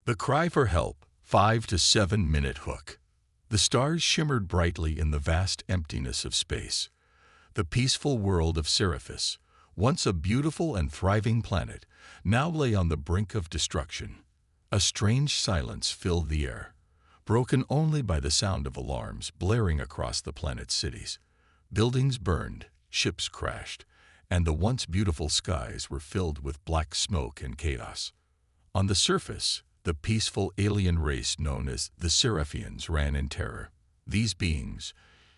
The cry for help, 5 to 7 minute hook. The stars shimmered brightly in the vast emptiness of space. The peaceful world of Seraphis, once a beautiful and thriving planet, now lay on the brink of destruction. A strange silence filled the air, broken only by the sound of alarms blaring across the planet's cities. Buildings burned, ships crashed, and the once beautiful skies were filled with black smoke and chaos. On the surface, the peaceful alien race known as the Seraphians ran in terror. These beings,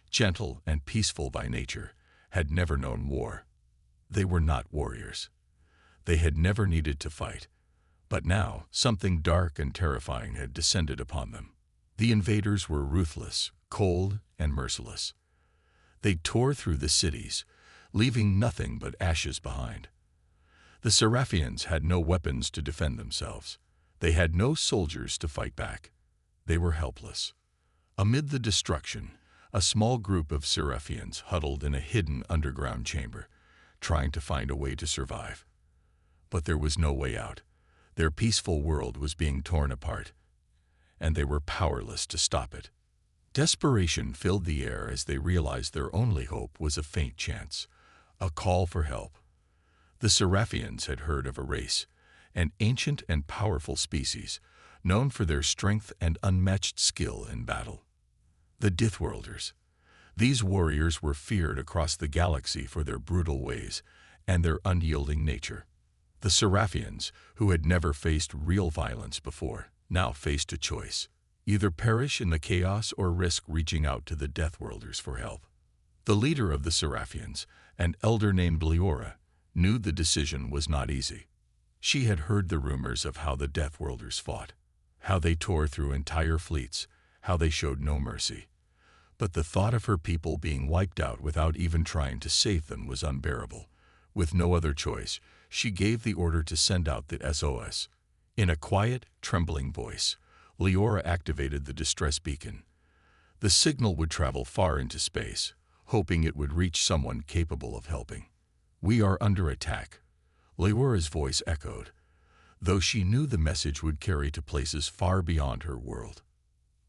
gentle and peaceful by nature, had never known war. They were not warriors. They had never needed to fight. But now, something dark and terrifying had descended upon them. The invaders were ruthless, cold, and merciless. They tore through the cities, leaving nothing but ashes behind. The Seraphians had no weapons to defend themselves. They had no soldiers to fight back. They were helpless. Amid the destruction, a small group of Seraphians huddled in a hidden underground chamber, trying to find a way to survive. But there was no way out. Their peaceful world was being torn apart, and they were powerless to stop it. Desperation filled the air as they realized their only hope was a faint chance, a call for help. The Seraphians had heard of a race, an ancient and powerful species, known for their strength and unmatched skill in battle. The Deathworlders. These warriors were feared across the galaxy for their brutal ways and their unyielding nature. The Seraphians, who had never faced real violence before, now faced a choice: either perish in the chaos or risk reaching out to the Deathworlders for help. The leader of the Seraphians, an elder named Leora, knew the decision was not easy. She had heard the rumors of how the Deathworlders fought, how they tore through entire fleets, how they showed no mercy. But the thought of her people being wiped out without even trying to save them was unbearable. With no other choice, she gave the order to send out the SOS. In a quiet, trembling voice, Leora activated the distress beacon. The signal would travel far into space, hoping it would reach someone capable of helping. "We are under attack," Leora's voice echoed, though she knew the message would carry to places far beyond her world.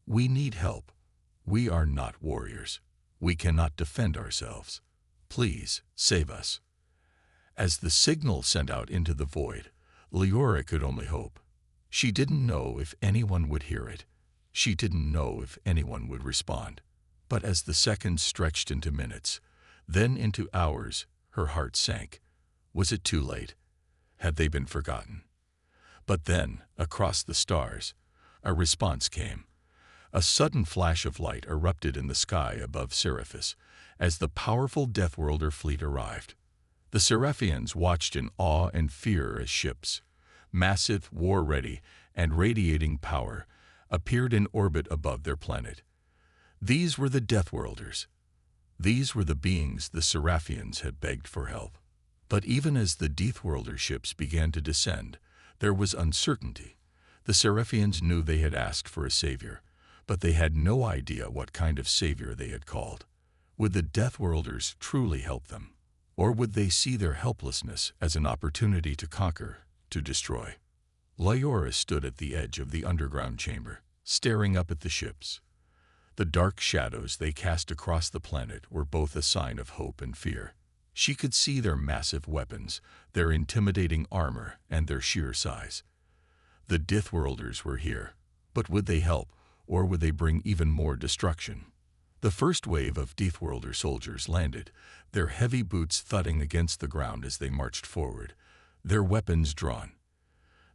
"We need help. We are not warriors. We cannot defend ourselves. Please, save us." As the signal sent out into the void, Leora could only hope. She didn't know if anyone would hear it. She didn't know if anyone would respond. But as the seconds stretched into minutes, then into hours, her heart sank. Was it too late? Had they been forgotten? But then, across the stars, a response came. A sudden flash of light erupted in the sky above Seraphis as the powerful Deathworlder fleet arrived. The Seraphians watched in awe and fear as ships, massive, war-ready, and radiating power, appeared in orbit above their planet. These were the Deathworlders. These were the beings the Seraphians had begged for help. But even as the Deathworlder ships began to descend, there was uncertainty. The Seraphians knew they had asked for a savior, but they had no idea what kind of savior they had called. Would the Deathworlders truly help them? Or would they see their helplessness as an opportunity to conquer, to destroy? Leora stood at the edge of the underground chamber, staring up at the ships. The dark shadows they cast across the planet were both a sign of hope and fear. She could see their massive weapons, their intimidating armor, and their sheer size. The Deathworlders were here, but would they help, or would they bring even more destruction? The first wave of Deathworlder soldiers landed, their heavy boots thudding against the ground as they marched forward, their weapons drawn.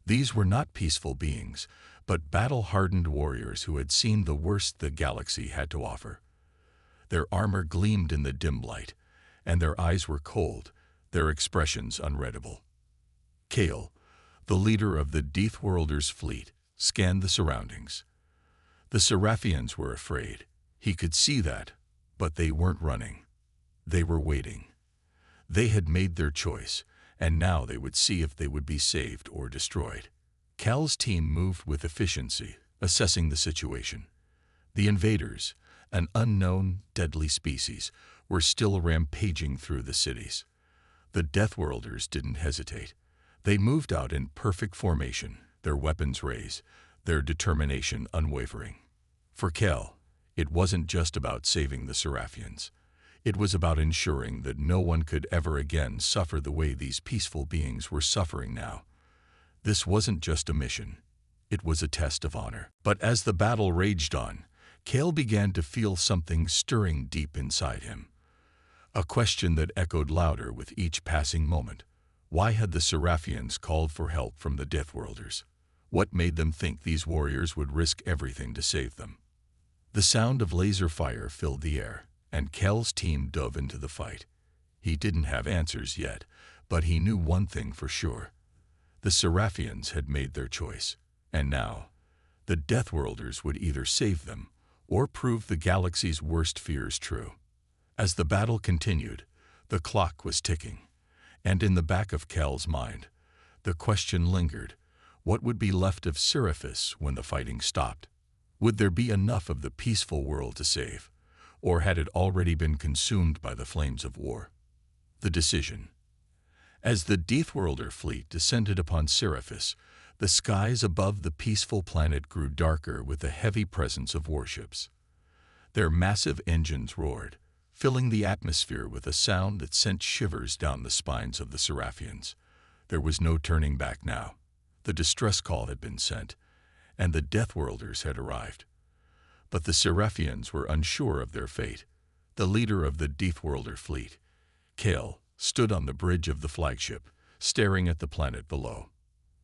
These were not peaceful beings, but battle-hardened warriors who had seen the worst the galaxy had to offer. Their armor gleamed in the dim light, and their eyes were cold, their expressions unreadable. Kale, the leader of the Deathworlders' fleet, scanned the surroundings. The Seraphians were afraid. He could see that, but they weren't running. They were waiting. They had made their choice, and now they would see if they would be saved or destroyed. Cal's team moved with efficiency, assessing the situation. The invaders, an unknown, deadly species, were still rampaging through the cities. The Deathworlders didn't hesitate. They moved out in perfect formation, their weapons raised, their determination unwavering. For Kel, it wasn't just about saving the Seraphians. It was about ensuring that no one could ever again suffer the way these peaceful beings were suffering now. This wasn't just a mission. It was a test of honor. But as the battle raged on, Kel began to feel something stirring deep inside him. A question that echoed louder with each passing moment. Why had the Seraphians called for help from the Deathworlders? What made them think these warriors would risk everything to save them? The sound of laser fire filled the air, and Kel's team dove into the fight. He didn't have answers yet, but he knew one thing for sure. The Seraphians had made their choice, and now, the Deathworlders would either save them or prove the galaxy's worst fears true. As the battle continued, the clock was ticking, and in the back of Kel's mind, the question lingered: what would be left of Seraphis when the fighting stopped? Would there be enough of the peaceful world to save, or had it already been consumed by the flames of war? The decision. As the Deathworlder fleet descended upon Seraphis, the skies above the peaceful planet grew darker with the heavy presence of warships. Their massive engines roared, filling the atmosphere with a sound that sent shivers down the spines of the Seraphians. There was no turning back now. The distress call had been sent, and the Deathworlders had arrived. But the Seraphians were unsure of their fate. The leader of the Deathworlder fleet, Kel, stood on the bridge of the flagship, staring at the planet below.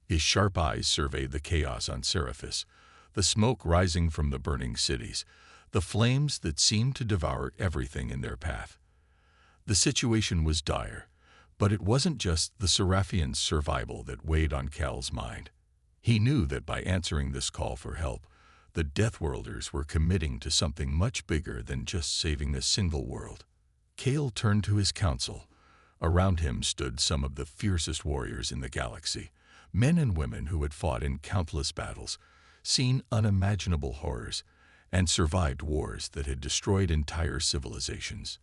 His sharp eyes surveyed the chaos on Seraphis, the smoke rising from the burning cities, the flames that seemed to devour everything in their path. The situation was dire, but it wasn't just the Seraphians' survival that weighed on Kel's mind. He knew that by answering this call for help, the Deathworlders were committing to something much bigger than just saving a single world. Kel turned to his council. Around him stood some of the fiercest warriors in the galaxy, men and women who had fought in countless battles, seen unimaginable horrors, and survived wars that had destroyed entire civilizations.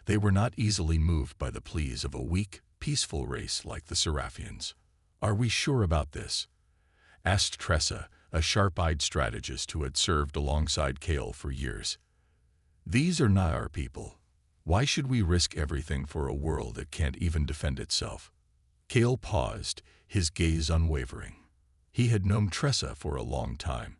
They were not easily moved by the pleas of a weak, peaceful race like the Seraphians. "Are we sure about this?" asked Tressa, a sharp-eyed strategist who had served alongside Kel for years. "These are not our people. Why should we risk everything for a world that can't even defend itself?" Kel paused, his gaze unwavering. He had known Tressa for a long time,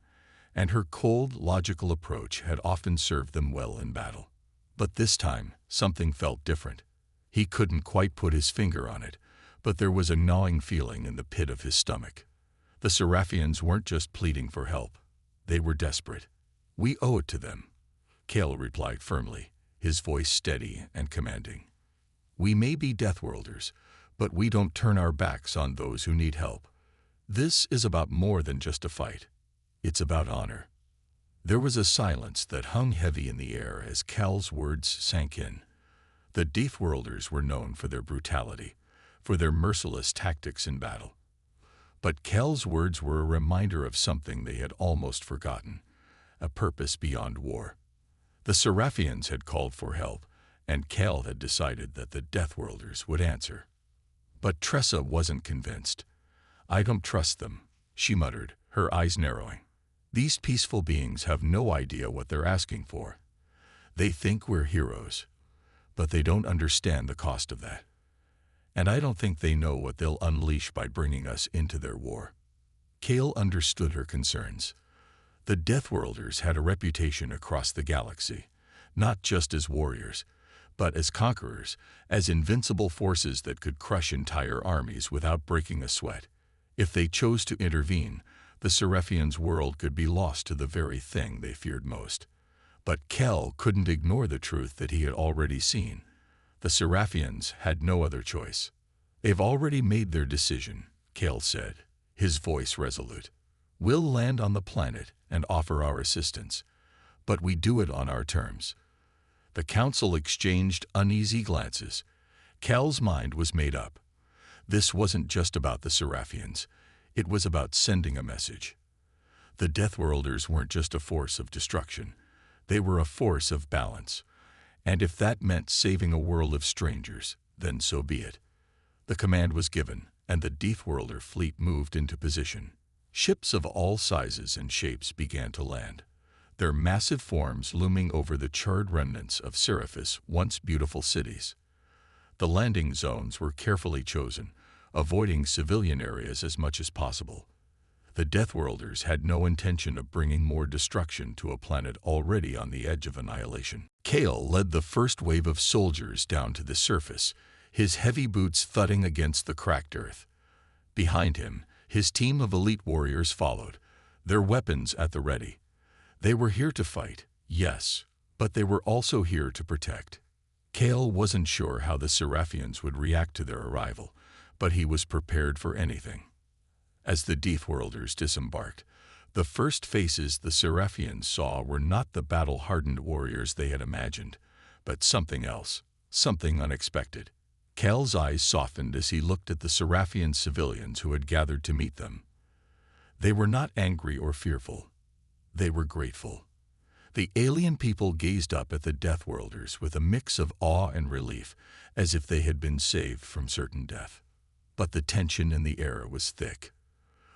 and her cold, logical approach had often served them well in battle. But this time, something felt different. He couldn't quite put his finger on it, but there was a gnawing feeling in the pit of his stomach. The Seraphians weren't just pleading for help. They were desperate. "We owe it to them," Kel replied firmly, his voice steady and commanding. "We may be Deathworlders, but we don't turn our backs on those who need help. This is about more than just a fight. It's about honor." There was a silence that hung heavy in the air as Kel's words sank in. The Deathworlders were known for their brutality, for their merciless tactics in battle. But Kel's words were a reminder of something they had almost forgotten: a purpose beyond war. The Seraphians had called for help, and Kel had decided that the Deathworlders would answer. But Tressa wasn't convinced. "I don't trust them," she muttered, her eyes narrowing. "These peaceful beings have no idea what they're asking for. They think we're heroes, but they don't understand the cost of that. And I don't think they know what they'll unleash by bringing us into their war." Kel understood her concerns. The Deathworlders had a reputation across the galaxy, not just as warriors, but as conquerors, as invincible forces that could crush entire armies without breaking a sweat. If they chose to intervene, the Seraphians' world could be lost to the very thing they feared most. But Kel couldn't ignore the truth that he had already seen. The Seraphians had no other choice. "They've already made their decision," Kel said, his voice resolute. "We'll land on the planet and offer our assistance, but we do it on our terms." The council exchanged uneasy glances. Kel's mind was made up. This wasn't just about the Seraphians. It was about sending a message. The Deathworlders weren't just a force of destruction. They were a force of balance. And if that meant saving a world of strangers, then so be it. The command was given, and the Deathworlder fleet moved into position. Ships of all sizes and shapes began to land, their massive forms looming over the charred remnants of Seraphis' once beautiful cities. The landing zones were carefully chosen, avoiding civilian areas as much as possible. The Deathworlders had no intention of bringing more destruction to a planet already on the edge of annihilation. Kale led the first wave of soldiers down to the surface, his heavy boots thudding against the cracked earth. Behind him, his team of elite warriors followed, their weapons at the ready. They were here to fight, yes, but they were also here to protect. Kale wasn't sure how the Seraphians would react to their arrival, but he was prepared for anything. As the Deathworlders disembarked, the first faces the Seraphians saw were not the battle-hardened warriors they had imagined, but something else, something unexpected. Kale's eyes softened as he looked at the Seraphian civilians who had gathered to meet them. They were not angry or fearful. They were grateful. The alien people gazed up at the Deathworlders with a mix of awe and relief, as if they had been saved from certain death. But the tension in the air was thick.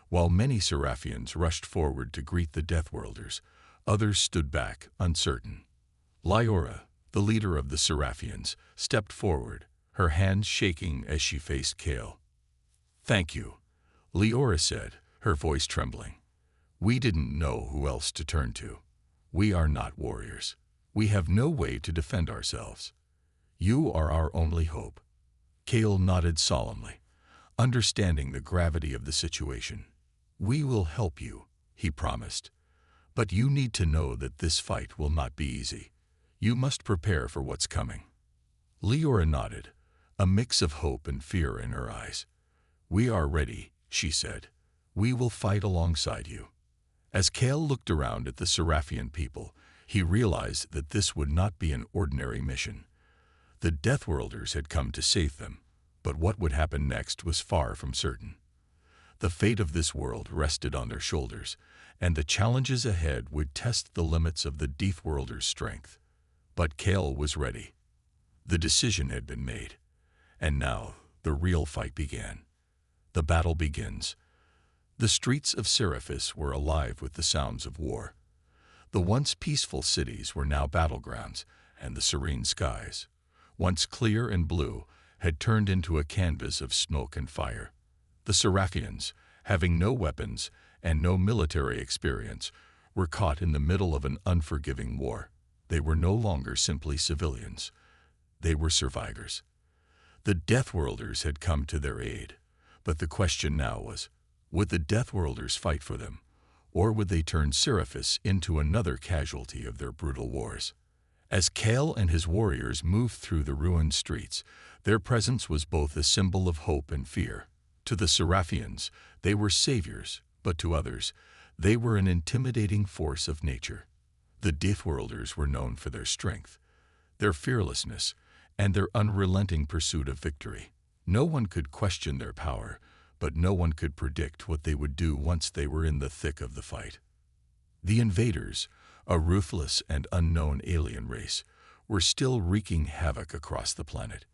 While many Seraphians rushed forward to greet the Deathworlders, others stood back, uncertain. Lyora, the leader of the Seraphians, stepped forward, her hands shaking as she faced Kale. "Thank you," Lyora said, her voice trembling. "We didn't know who else to turn to. We are not warriors. We have no way to defend ourselves. You are our only hope." Kale nodded solemnly, understanding the gravity of the situation. "We will help you," he promised. "But you need to know that this fight will not be easy. You must prepare for what's coming." Lyora nodded, a mix of hope and fear in her eyes. "We are ready," she said. "We will fight alongside you." As Kale looked around at the Seraphian people, he realized that this would not be an ordinary mission. The Deathworlders had come to save them, but what would happen next was far from certain. The fate of this world rested on their shoulders, and the challenges ahead would test the limits of the Deathworlders' strength. But Kale was ready. The decision had been made, and now the real fight began. The battle begins. The streets of Seraphis were alive with the sounds of war. The once peaceful cities were now battlegrounds, and the serene skies, once clear and blue, had turned into a canvas of smoke and fire. The Seraphians, having no weapons and no military experience, were caught in the middle of an unforgiving war. They were no longer simply civilians. They were survivors. The Deathworlders had come to their aid, but the question now was, would the Deathworlders fight for them, or would they turn Seraphis into another casualty of their brutal wars? As Kale and his warriors moved through the ruined streets, their presence was both a symbol of hope and fear. To the Seraphians, they were saviors, but to others, they were an intimidating force of nature. The Deathworlders were known for their strength, their fearlessness, and their unrelenting pursuit of victory. No one could question their power, but no one could predict what they would do once they were in the thick of the fight. The invaders, a ruthless and unknown alien race, were still wreaking havoc across the planet.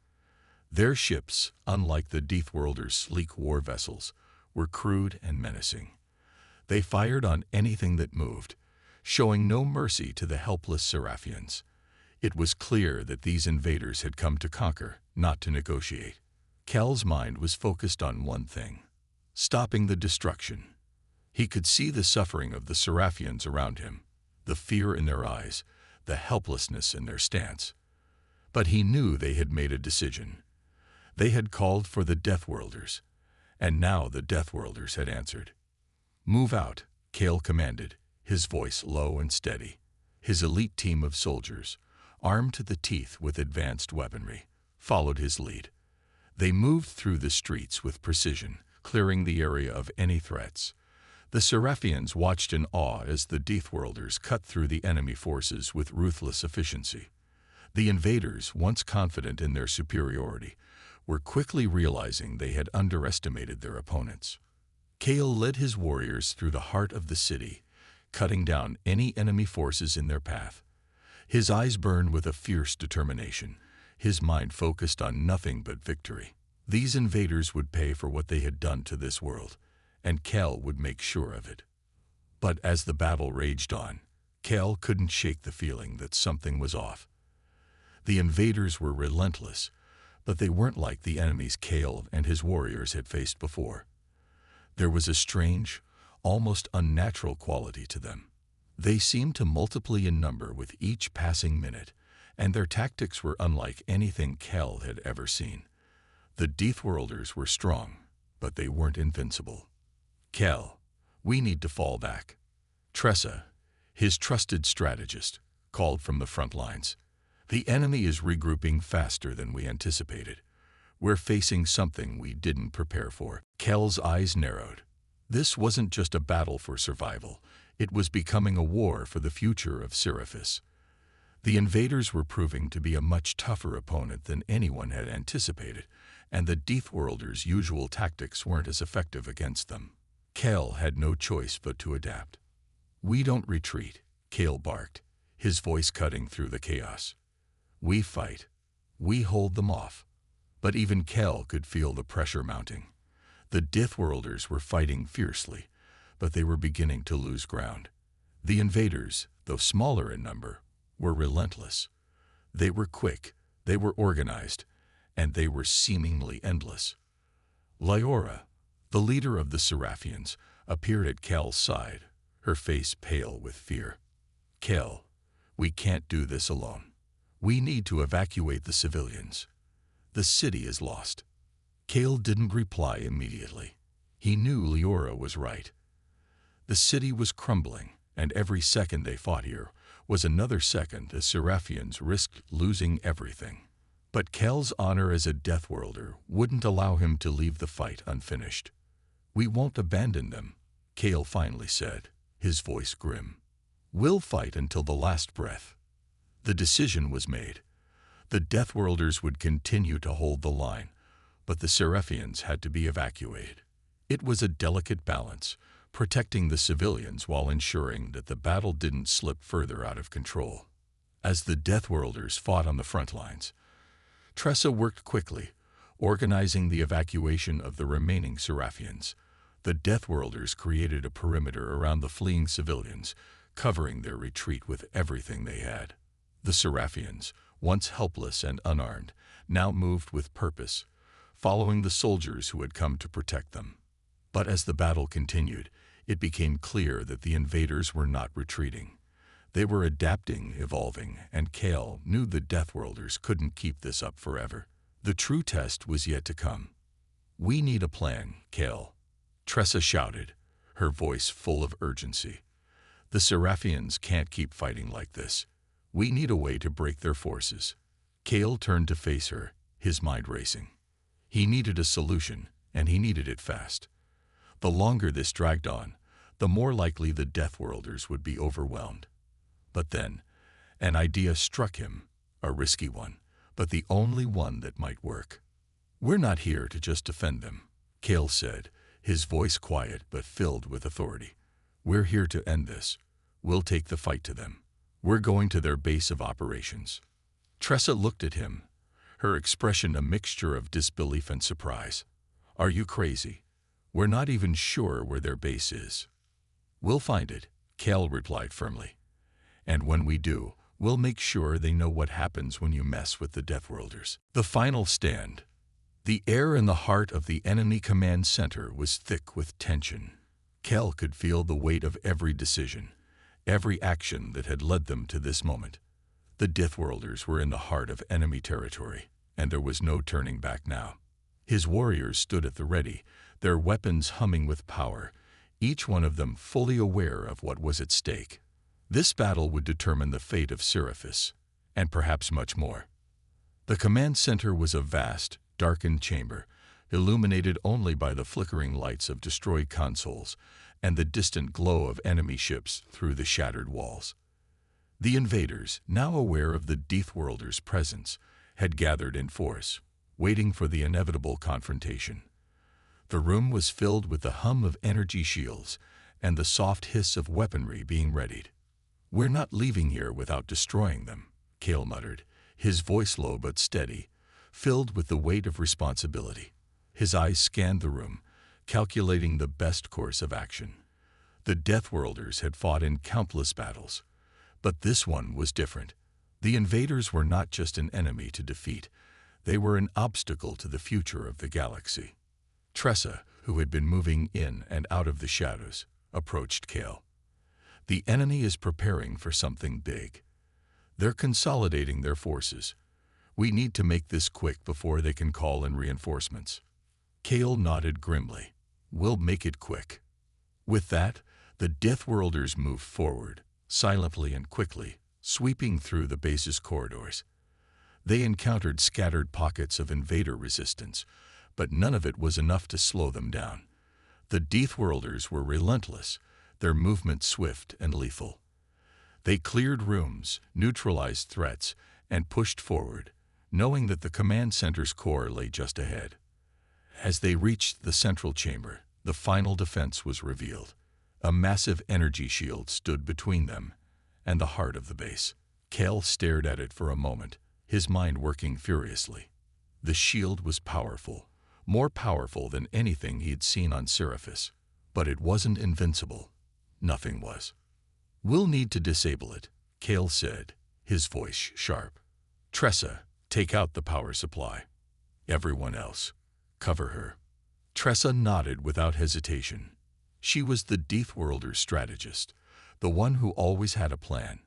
Their ships, unlike the Deathworlders' sleek war vessels, were crude and menacing. They fired on anything that moved, showing no mercy to the helpless Seraphians. It was clear that these invaders had come to conquer, not to negotiate. Kale's mind was focused on one thing: stopping the destruction. He could see the suffering of the Seraphians around him, the fear in their eyes, the helplessness in their stance. But he knew they had made a decision. They had called for the Deathworlders, and now the Deathworlders had answered. "Move out," Kale commanded, his voice low and steady. His elite team of soldiers, armed to the teeth with advanced weaponry, followed his lead. They moved through the streets with precision, clearing the area of any threats. The Seraphians watched in awe as the Deathworlders cut through the enemy forces with ruthless efficiency. The invaders, once confident in their superiority, were quickly realizing they had underestimated their opponents. Kale led his warriors through the heart of the city, cutting down any enemy forces in their path. His eyes burned with a fierce determination, his mind focused on nothing but victory. These invaders would pay for what they had done to this world, and Kel would make sure of it. But as the battle raged on, Kel couldn't shake the feeling that something was off. The invaders were relentless, but they weren't like the enemies Kel and his warriors had faced before. There was a strange, almost unnatural quality to them. They seemed to multiply in number with each passing minute, and their tactics were unlike anything Kel had ever seen. The Deathworlders were strong, but they weren't invincible. "Kel, we need to fall back." Tressa, his trusted strategist, called from the front lines. "The enemy is regrouping faster than we anticipated. We're facing something we didn't prepare for." Kel's eyes narrowed. This wasn't just a battle for survival. It was becoming a war for the future of Sirius. The invaders were proving to be a much tougher opponent than anyone had anticipated, and the Deathworlders' usual tactics weren't as effective against them. Kel had no choice but to adapt. "We don't retreat," Kel barked, his voice cutting through the chaos. "We fight. We hold them off." But even Kel could feel the pressure mounting. The Deathworlders were fighting fiercely, but they were beginning to lose ground. The invaders, though smaller in number, were relentless. They were quick, they were organized, and they were seemingly endless. Lyora, the leader of the Seraphians, appeared at Kel's side, her face pale with fear. "Kel, we can't do this alone. We need to evacuate the civilians. The city is lost." Kel didn't reply immediately. He knew Lyora was right. The city was crumbling, and every second they fought here was another second the Seraphians risked losing everything. But Kel's honor as a Deathworlder wouldn't allow him to leave the fight unfinished. "We won't abandon them," Kel finally said, his voice grim. "We'll fight until the last breath." The decision was made. The Deathworlders would continue to hold the line, but the Seraphians had to be evacuated. It was a delicate balance, protecting the civilians while ensuring that the battle didn't slip further out of control. As the Deathworlders fought on the front lines, Tressa worked quickly, organizing the evacuation of the remaining Seraphians. The Deathworlders created a perimeter around the fleeing civilians, covering their retreat with everything they had. The Seraphians, once helpless and unarmed, now moved with purpose, following the soldiers who had come to protect them. But as the battle continued, it became clear that the invaders were not retreating. They were adapting, evolving, and Kel knew the Deathworlders couldn't keep this up forever. The true test was yet to come. "We need a plan, Kel," Tressa shouted, her voice full of urgency. "The Seraphians can't keep fighting like this. We need a way to break their forces." Kel turned to face her, his mind racing. He needed a solution, and he needed it fast. The longer this dragged on, the more likely the Deathworlders would be overwhelmed. But then, an idea struck him, a risky one, but the only one that might work. "We're not here to just defend them," Kel said, his voice quiet but filled with authority. "We're here to end this. We'll take the fight to them. We're going to their base of operations." Tressa looked at him, her expression a mixture of disbelief and surprise. "Are you crazy? We're not even sure where their base is." "We'll find it," Kel replied firmly. "And when we do, we'll make sure they know what happens when you mess with the Deathworlders." The final stand. The air in the heart of the enemy command center was thick with tension. Kel could feel the weight of every decision, every action that had led them to this moment. The Deathworlders were in the heart of enemy territory, and there was no turning back now. His warriors stood at the ready, their weapons humming with power, each one of them fully aware of what was at stake. This battle would determine the fate of Sirius, and perhaps much more. The command center was a vast, darkened chamber, illuminated only by the flickering lights of destroyed consoles and the distant glow of enemy ships through the shattered walls. The invaders, now aware of the Deathworlders' presence, had gathered in force, waiting for the inevitable confrontation. The room was filled with the hum of energy shields and the soft hiss of weaponry being readied. "We're not leaving here without destroying them," Kel muttered, his voice low but steady, filled with the weight of responsibility. His eyes scanned the room, calculating the best course of action. The Deathworlders had fought in countless battles, but this one was different. The invaders were not just an enemy to defeat, they were an obstacle to the future of the galaxy. Tressa, who had been moving in and out of the shadows, approached Kale. The enemy is preparing for something big. They're consolidating their forces. We need to make this quick before they can call in reinforcements. Kale nodded grimly. We'll make it quick. With that, the Deathworlders moved forward, silently and quickly, sweeping through the base's corridors. They encountered scattered pockets of invader resistance, but none of it was enough to slow them down. The Deathworlders were relentless, their movement swift and lethal. They cleared rooms, neutralized threats, and pushed forward, knowing that the command center's core lay just ahead. As they reached the central chamber, the final defense was revealed. A massive energy shield stood between them and the heart of the base. Kale stared at it for a moment, his mind working furiously. The shield was powerful, more powerful than anything he'd seen on Seraphis, but it wasn't invincible. Nothing was. We'll need to disable it, Kale said, his voice sharp. Tressa, take out the power supply. Everyone else, cover her. Tressa nodded without hesitation. She was the Deathworlder strategist, the one who always had a plan.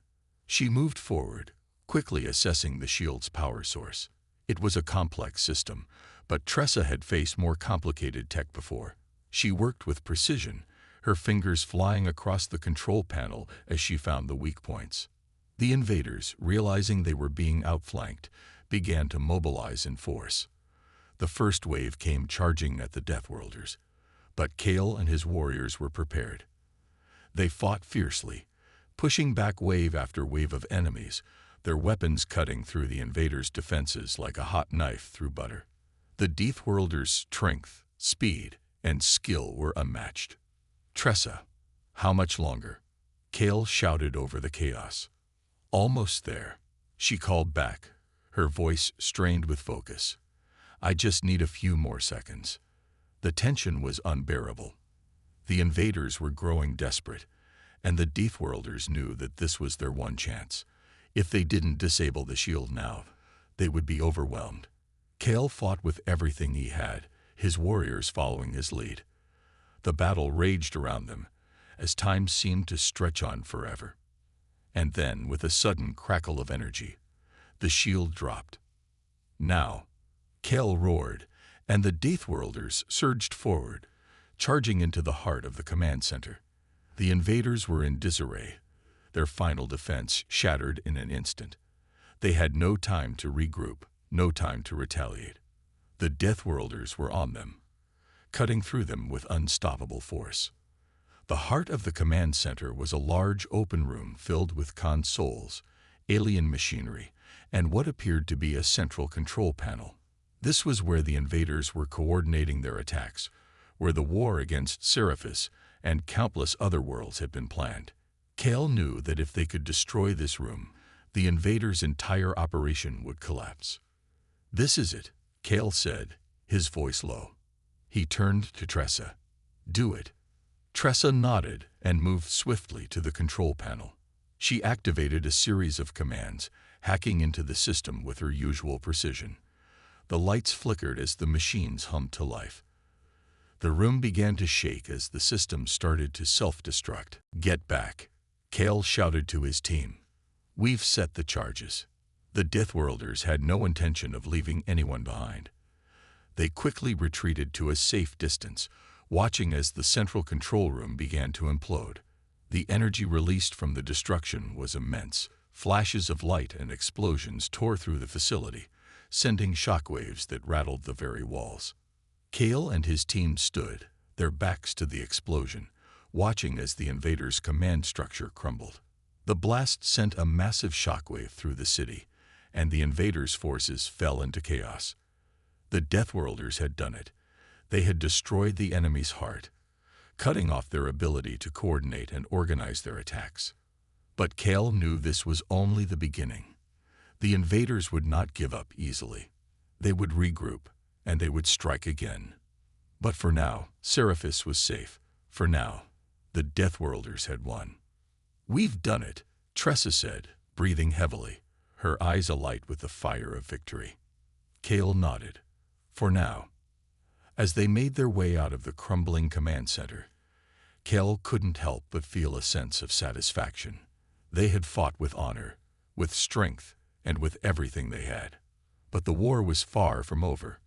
She moved forward, quickly assessing the shield's power source. It was a complex system, but Tressa had faced more complicated tech before. She worked with precision, her fingers flying across the control panel as she found the weak points. The invaders, realizing they were being outflanked, began to mobilize in force. The first wave came charging at the Deathworlders, but Kale and his warriors were prepared. They fought fiercely, pushing back wave after wave of enemies, their weapons cutting through the invaders' defenses like a hot knife through butter. The Deathworlders' strength, speed, and skill were unmatched. Tressa, how much longer? Kale shouted over the chaos. Almost there, she called back, her voice strained with focus. I just need a few more seconds. The tension was unbearable. The invaders were growing desperate, and the Deathworlders knew that this was their one chance. If they didn't disable the shield now, they would be overwhelmed. Kale fought with everything he had, his warriors following his lead. The battle raged around them, as time seemed to stretch on forever. And then, with a sudden crackle of energy, the shield dropped. Now, Kale roared, and the Deathworlders surged forward, charging into the heart of the command center. The invaders were in disarray, their final defense shattered in an instant. They had no time to regroup, no time to retaliate. The Deathworlders were on them, cutting through them with unstoppable force. The heart of the command center was a large open room filled with consoles, alien machinery, and what appeared to be a central control panel. This was where the invaders were coordinating their attacks, where the war against Seraphis and countless other worlds had been planned. Kale knew that if they could destroy this room, the invaders' entire operation would collapse. This is it, Kale said, his voice low. He turned to Tressa. Do it. Tressa nodded and moved swiftly to the control panel. She activated a series of commands, hacking into the system with her usual precision. The lights flickered as the machines hummed to life. The room began to shake as the system started to self-destruct. Get back, Kale shouted to his team. We've set the charges. The Deathworlders had no intention of leaving anyone behind. They quickly retreated to a safe distance, watching as the central control room began to implode. The energy released from the destruction was immense. Flashes of light and explosions tore through the facility, sending shockwaves that rattled the very walls. Kale and his team stood, their backs to the explosion, watching as the invaders' command structure crumbled. The blast sent a massive shockwave through the city, and the invaders' forces fell into chaos. The Deathworlders had done it. They had destroyed the enemy's heart, cutting off their ability to coordinate and organize their attacks. But Kale knew this was only the beginning. The invaders would not give up easily. They would regroup, and they would strike again. But for now, Seraphis was safe. For now, the Deathworlders had won. "We've done it," Tressa said, breathing heavily, her eyes alight with the fire of victory. Kale nodded. For now. As they made their way out of the crumbling command center, Kale couldn't help but feel a sense of satisfaction. They had fought with honor, with strength, and with everything they had. But the war was far from over.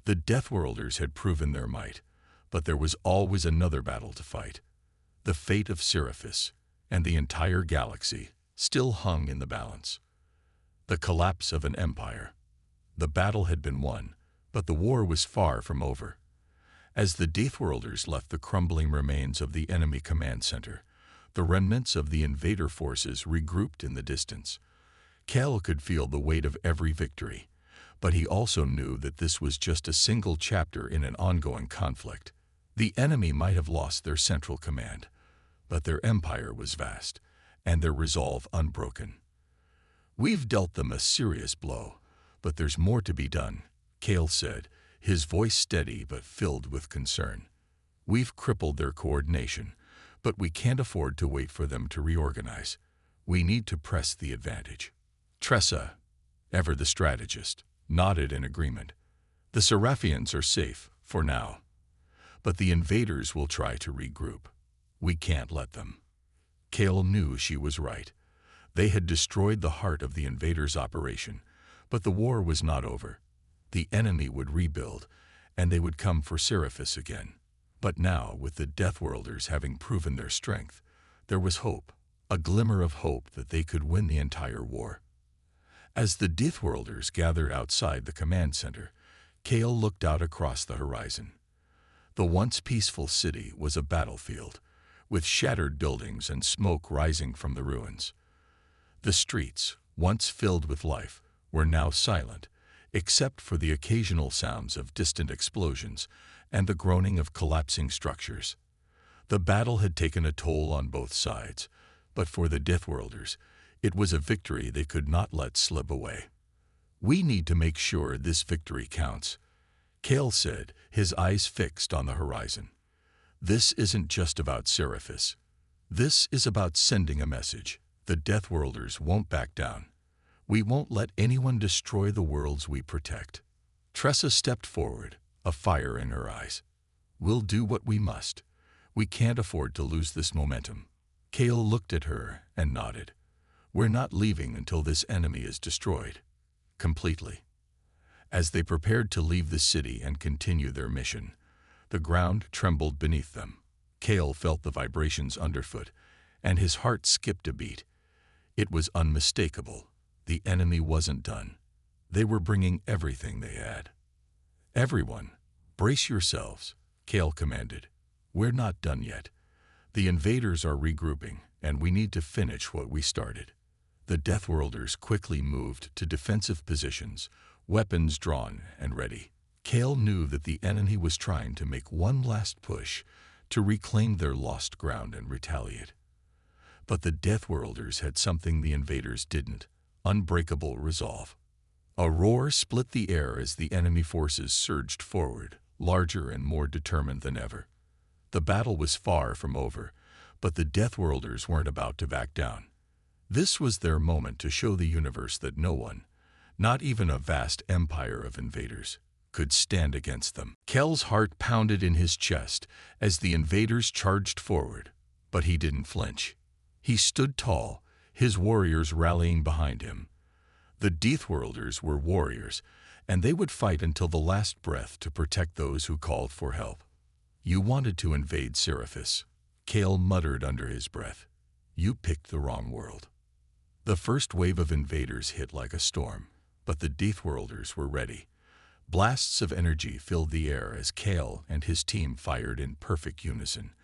The Deathworlders had proven their might, but there was always another battle to fight. The fate of Seraphis and the entire galaxy still hung in the balance. The collapse of an empire. The battle had been won, but the war was far from over. As the Deathworlders left the crumbling remains of the enemy command center, the remnants of the invader forces regrouped in the distance. Cal could feel the weight of every victory, but he also knew that this was just a single chapter in an ongoing conflict. The enemy might have lost their central command, but their empire was vast, and their resolve unbroken. "We've dealt them a serious blow, but there's more to be done," Kale said, his voice steady but filled with concern. "We've crippled their coordination, but we can't afford to wait for them to reorganize. We need to press the advantage." Tressa, ever the strategist, nodded in agreement. "The Seraphians are safe, for now. But the invaders will try to regroup. We can't let them." Kale knew she was right. They had destroyed the heart of the invaders' operation, but the war was not over. The enemy would rebuild, and they would come for Seraphis again. But now, with the Deathworlders having proven their strength, there was hope, a glimmer of hope that they could win the entire war. As the Deathworlders gathered outside the command center, Kale looked out across the horizon. The once peaceful city was a battlefield, with shattered buildings and smoke rising from the ruins. The streets, once filled with life, were now silent, except for the occasional sounds of distant explosions and the groaning of collapsing structures. The battle had taken a toll on both sides, but for the Deathworlders, it was a victory they could not let slip away. "We need to make sure this victory counts," Kale said, his eyes fixed on the horizon. "This isn't just about Seraphis. This is about sending a message. The Deathworlders won't back down. We won't let anyone destroy the worlds we protect." Tressa stepped forward, a fire in her eyes. "We'll do what we must. We can't afford to lose this momentum." Kale looked at her and nodded. "We're not leaving until this enemy is destroyed. Completely." As they prepared to leave the city and continue their mission, the ground trembled beneath them. Kale felt the vibrations underfoot, and his heart skipped a beat. It was unmistakable. The enemy wasn't done. They were bringing everything they had. "Everyone, brace yourselves," Kale commanded. "We're not done yet. The invaders are regrouping, and we need to finish what we started." The Deathworlders quickly moved to defensive positions, weapons drawn and ready. Kale knew that the enemy was trying to make one last push to reclaim their lost ground and retaliate. But the Deathworlders had something the invaders didn't: unbreakable resolve. A roar split the air as the enemy forces surged forward, larger and more determined than ever. The battle was far from over, but the Deathworlders weren't about to back down. This was their moment to show the universe that no one, not even a vast empire of invaders, could stand against them. Kel's heart pounded in his chest as the invaders charged forward, but he didn't flinch. He stood tall, his warriors rallying behind him. The Deathworlders were warriors, and they would fight until the last breath to protect those who called for help. "You wanted to invade Seraphis," Kale muttered under his breath. "You picked the wrong world." The first wave of invaders hit like a storm, but the Deathworlders were ready. Blasts of energy filled the air as Kale and his team fired in perfect unison,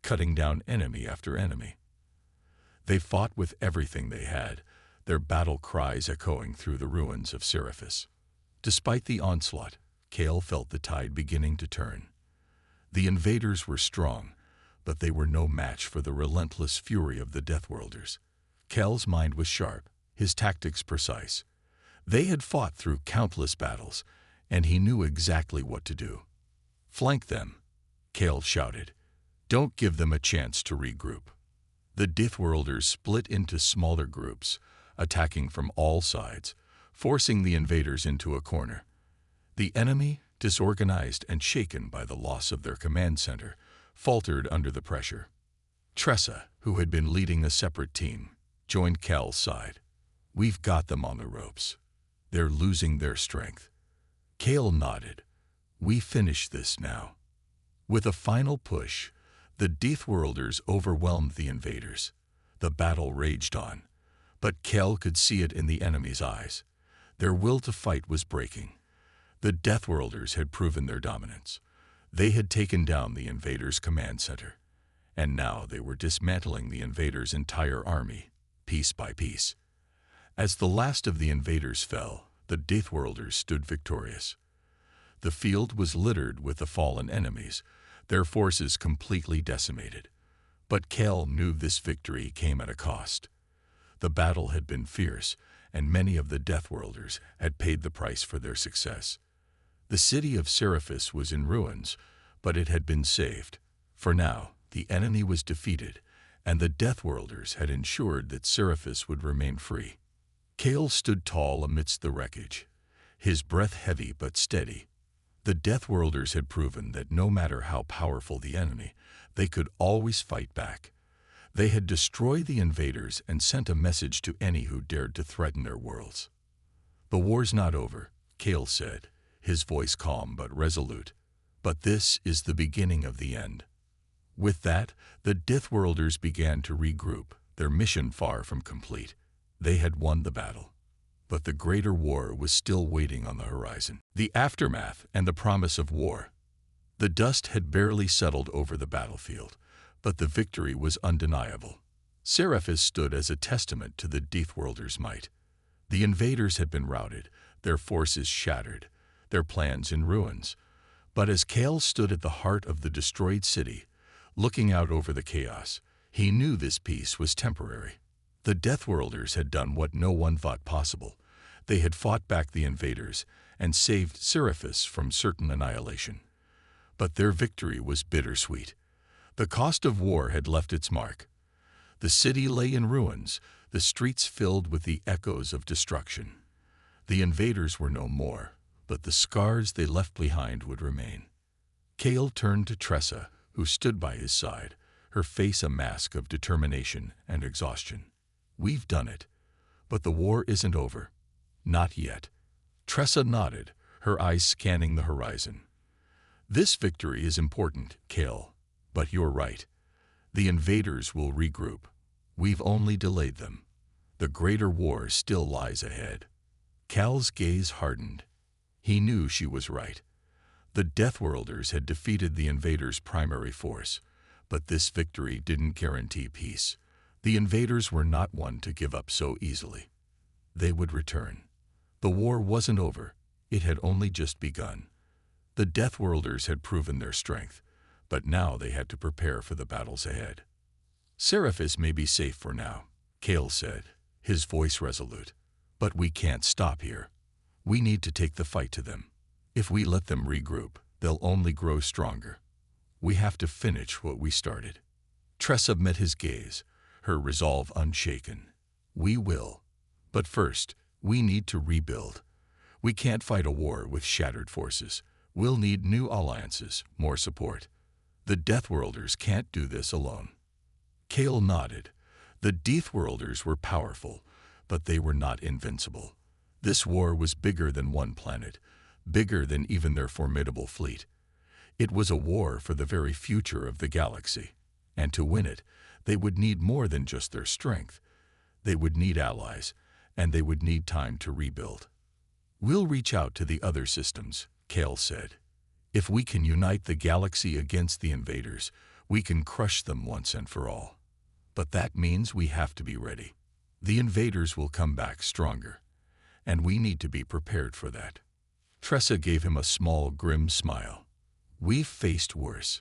cutting down enemy after enemy. They fought with everything they had, their battle cries echoing through the ruins of Seraphis. Despite the onslaught, Kale felt the tide beginning to turn. The invaders were strong, but they were no match for the relentless fury of the Deathworlders. Kale's mind was sharp, his tactics precise. They had fought through countless battles, and he knew exactly what to do. "Flank them," Kale shouted. "Don't give them a chance to regroup." The Deathworlders split into smaller groups, attacking from all sides, forcing the invaders into a corner. The enemy, disorganized and shaken by the loss of their command center, faltered under the pressure. Tressa, who had been leading a separate team, joined Cal's side. "We've got them on the ropes. They're losing their strength." Cale nodded. "We finish this now." With a final push, the Deathworlders overwhelmed the invaders. The battle raged on, but Cale could see it in the enemy's eyes. Their will to fight was breaking. The Deathworlders had proven their dominance. They had taken down the invaders' command center, and now they were dismantling the invaders' entire army, piece by piece. As the last of the invaders fell, the Deathworlders stood victorious. The field was littered with the fallen enemies, their forces completely decimated. But Cale knew this victory came at a cost. The battle had been fierce, and many of the Deathworlders had paid the price for their success. The city of Seraphis was in ruins, but it had been saved. For now, the enemy was defeated, and the Deathworlders had ensured that Seraphis would remain free. Cale stood tall amidst the wreckage, his breath heavy but steady. The Deathworlders had proven that no matter how powerful the enemy, they could always fight back. They had destroyed the invaders and sent a message to any who dared to threaten their worlds. "The war's not over," Cale said, his voice calm but resolute. "But this is the beginning of the end." With that, the Deathworlders began to regroup, their mission far from complete. They had won the battle, but the greater war was still waiting on the horizon. The aftermath and the promise of war. The dust had barely settled over the battlefield, but the victory was undeniable. Seraphis stood as a testament to the Deathworlders' might. The invaders had been routed, their forces shattered, their plans in ruins. But as Cale stood at the heart of the destroyed city, looking out over the chaos, he knew this peace was temporary. The Deathworlders had done what no one thought possible. They had fought back the invaders and saved Seraphis from certain annihilation. But their victory was bittersweet. The cost of war had left its mark. The city lay in ruins, the streets filled with the echoes of destruction. The invaders were no more, but the scars they left behind would remain. Cale turned to Tressa, who stood by his side, her face a mask of determination and exhaustion. "We've done it, but the war isn't over. Not yet." Tressa nodded, her eyes scanning the horizon. "This victory is important, Cale, but you're right. The invaders will regroup. We've only delayed them. The greater war still lies ahead." Cal's gaze hardened. He knew she was right. The Deathworlders had defeated the invaders' primary force, but this victory didn't guarantee peace. The invaders were not one to give up so easily. They would return. The war wasn't over. It had only just begun. The Deathworlders had proven their strength, but now they had to prepare for the battles ahead. "Seraphis may be safe for now," Cale said, his voice resolute. "But we can't stop here. We need to take the fight to them. If we let them regroup, they'll only grow stronger. We have to finish what we started." Tressa met his gaze, her resolve unshaken. "We will. But first, we need to rebuild. We can't fight a war with shattered forces. We'll need new alliances, more support. The Deathworlders can't do this alone." Cale nodded. The Deathworlders were powerful, but they were not invincible. This war was bigger than one planet, bigger than even their formidable fleet. It was a war for the very future of the galaxy, and to win it, they would need more than just their strength. They would need allies, and they would need time to rebuild. "We'll reach out to the other systems," Cale said. "If we can unite the galaxy against the invaders, we can crush them once and for all. But that means we have to be ready. The invaders will come back stronger, and we need to be prepared for that." Tressa gave him a small, grim smile. "We've faced worse.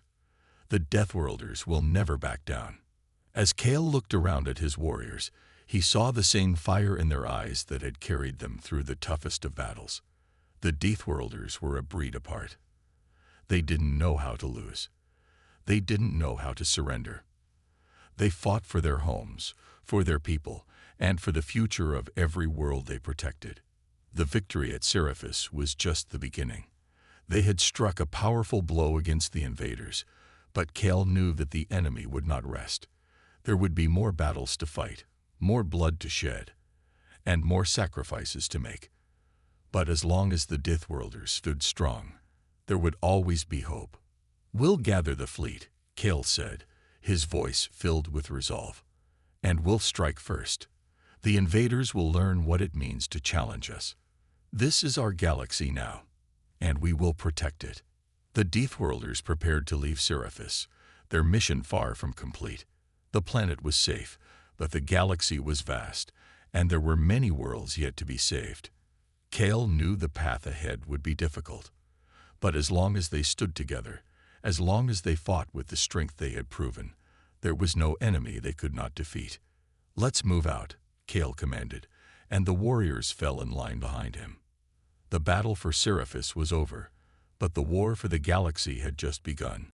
The Deathworlders will never back down." As Cale looked around at his warriors, he saw the same fire in their eyes that had carried them through the toughest of battles. The Deathworlders were a breed apart. They didn't know how to lose. They didn't know how to surrender. They fought for their homes, for their people, and for the future of every world they protected. The victory at Seraphis was just the beginning. They had struck a powerful blow against the invaders, but Kale knew that the enemy would not rest. There would be more battles to fight, more blood to shed, and more sacrifices to make. But as long as the Deathworlders stood strong, there would always be hope. "We'll gather the fleet," Kale said, his voice filled with resolve. "And we'll strike first. The invaders will learn what it means to challenge us. This is our galaxy now, and we will protect it." The Deathworlders prepared to leave Seraphis, their mission far from complete. The planet was safe, but the galaxy was vast, and there were many worlds yet to be saved. Kale knew the path ahead would be difficult, but as long as they stood together, as long as they fought with the strength they had proven, there was no enemy they could not defeat. "Let's move out," Kale commanded, and the warriors fell in line behind him. The battle for Seraphis was over, but the war for the galaxy had just begun.